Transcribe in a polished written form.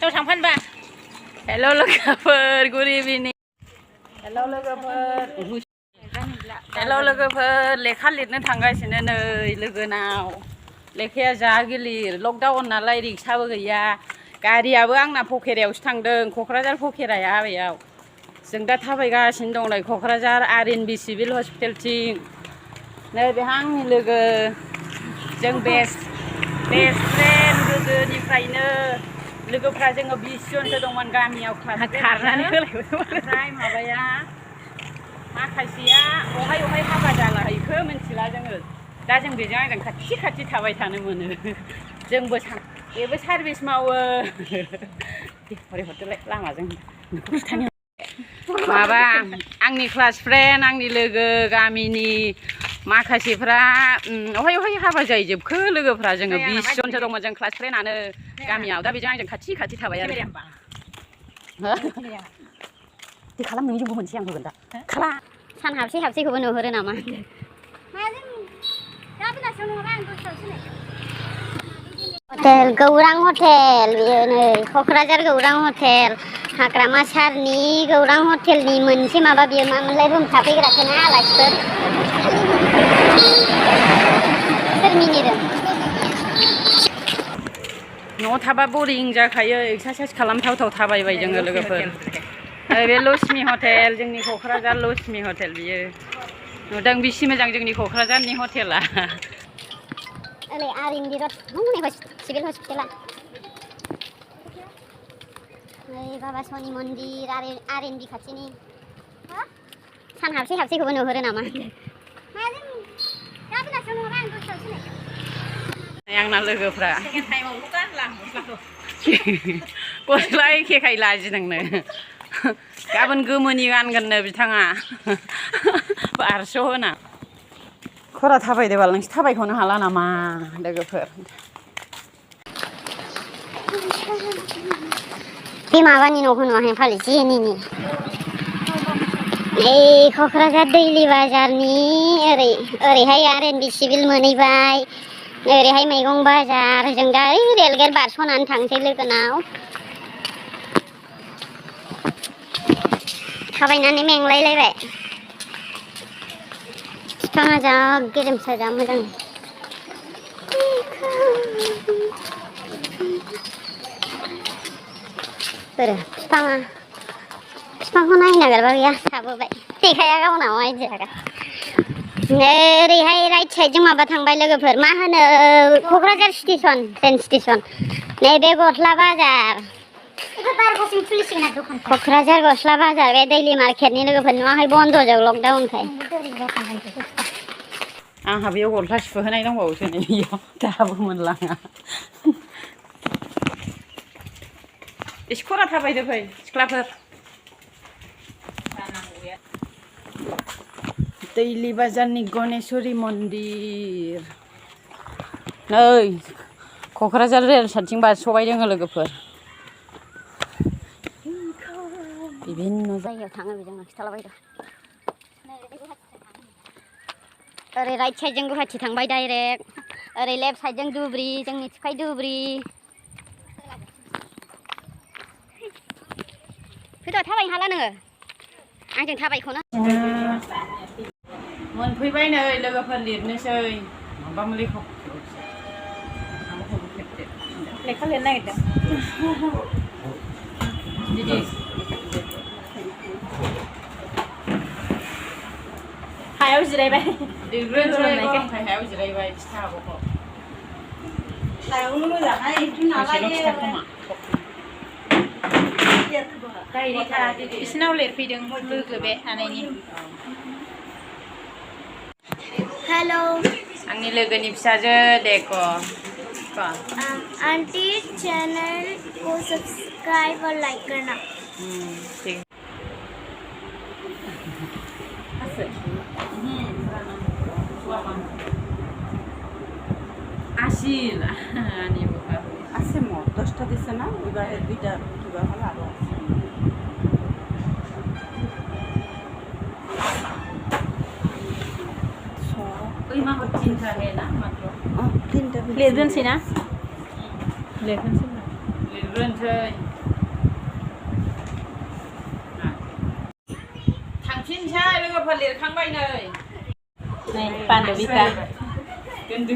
จ้าทำพันบ่า Hello logofer, good evening. Hello logofer. Hello logofer. लेखा लिरनो थांगासिनो नै लोगोनाव लेखाया जा गिलिर लकडाउन नालाय रिक्साबो गैया गारियाबो आंना पकेरायावसो थांदों क'क्राझार पकेराया बेयाव जों दा थाबायगासिनो दं नै क'क्राझार आरएनबि सिभिल हस्पिटालथिं नै बेहा आंनि लोगो जों बेस्ट फ्रेन्ड गोदोनिफ्रायनो लोगोफ्रा जोङो 20 जनसो दंमोन गामियाव खारनानै ओमफ्राय माबाया माखासेया अहाय हाबा जालाहैखो मिथिला जोङो दा जों बेजों आंजों खाथि थाबाय थानो मोनो जोंबो बेबो सार्भिस मावो हरै हरदोलाय लामाजों माबा आंनि क्लास फ्रेन्ड आंनि लोगो गामिनि माखासेफ्रा अहाय हाबा जाहैजोबखो लोगोफ्रा जोङो 20 जनसो दंमोन जों क्लास फ्रेन्डआनो गामियाव दा बेजों आंजों खाथि थाबाय आरो दे खालाम नोंनि जोंबो मोनसे आं होगोन दा खाला सान हाबसेखौबो नुहुरो नामा हटेल गौरां हटेल बेयो नै क'क्राझार गौरां हटेल हाग्रामा सारनि गौरां हटेलनि मोनसे माबा बियो मामोनलाय रुम थाफैग्रासोना आलासिफोर सोरनिनो न'आव थाबा बरिं जाखायो एक्सारसाइज खालामथावथाव थाबायबाय जोङो लोगोफोर बे लक्ष्मी हटेल जोंनि क'क्राझार लक्ष्मी हटेल बियो नुदों बिसि मोजां जोंनि क'क्राझारनि हटेला ओरै आरएनबि रड सिभिल हस्पिटाला नै बाबा सनि मन्दिर आरएनबि खाथिनि सान हाबसेखौबो नुहुरो नामा आंना लोगोफ्रा गस्ला एखेखाय लाजिदोंनो गाबोन गोमोनि गानगोननो बिथाङा 1200 होना खरा थाबायदो बाल नोंसोर थाबायखौनो हाला नामा लोगोफोर बे माबानि न'खौ नुवाखै फालि जेनिनि नै क'क्राझार दैलि बाजारनि ओरैहाय आरएनबि सिभिल मोनहैबाय ओरैहाय मैगं बाजार जों दा रेलगेट बारस'नानै थांसै लोगोनाव थाबायनानै मेंलायलायबाय बिफाङा जा गेरेमसा जा मोजां बिफांखौ नायनो नागिरबा गैया थाबोबाय देखाया गावनाव आइदिया ओरैहाय राइट साइडजों माबा थांबाय लोगोफोर मा होनो क'क्राझार स्टेसन ट्रेन स्टेसन नैबे गस्ला बाजार क'क्राझार गस्ला बाजार बे दैलि मार्केटनि लोगोफोर नुवाखै बन्द'जों लकडाउनखाय आंहा बेयाव गस्ला सुहोनाय दंबावोसो नै बेयाव दाबो मोनलाङा एसे खरा थाबायदो फै सिख्लाफोर दैलि बाजारनि गनेशवरी मन्दिर नै क'क्राझार रेल साइडथिं बारस'बाय जोङो लोगोफोर बिभिन्न जायगायाव थाङो बेजोंनो खिथालाबायदो ओरै राइट साइडजों गुवाहाटि थांबाय डाइरेक्ट ओरै लेफ्ट साइडजों धुब्रि जोंनि थिखाय धुब्रि फैद' थाबायनो हाला नोङो आंजों थाबायखौनो मोनफैबाय नै लोगोफोर लिरनोसै माबा मुलिखौ लेखा लिरनो नागिरदों दिदि हायाव जिरायबाय हायाव जिरायबाय खिथा आब'खौ हायावनो मोजांहाय बिसिनाव लिरफैदों लोगो बे आनैनि हेलो आंनि लोगोनि फिसाजो देख आंटी चैनल को सब्सक्राइब और लाइक करना ठीक आसिल আছে মোৰ 10টা দিছে না এবাৰ দুইটা কিবা হল আৰু ওই মাহত 3টা হে না মাত্র 3টা লিখবেন সিনা লিখবেন সিনা ग्रोनोसै थांफिनसै लोगोफोर लिरखांबाय नै नै पान्डबिका दोनदो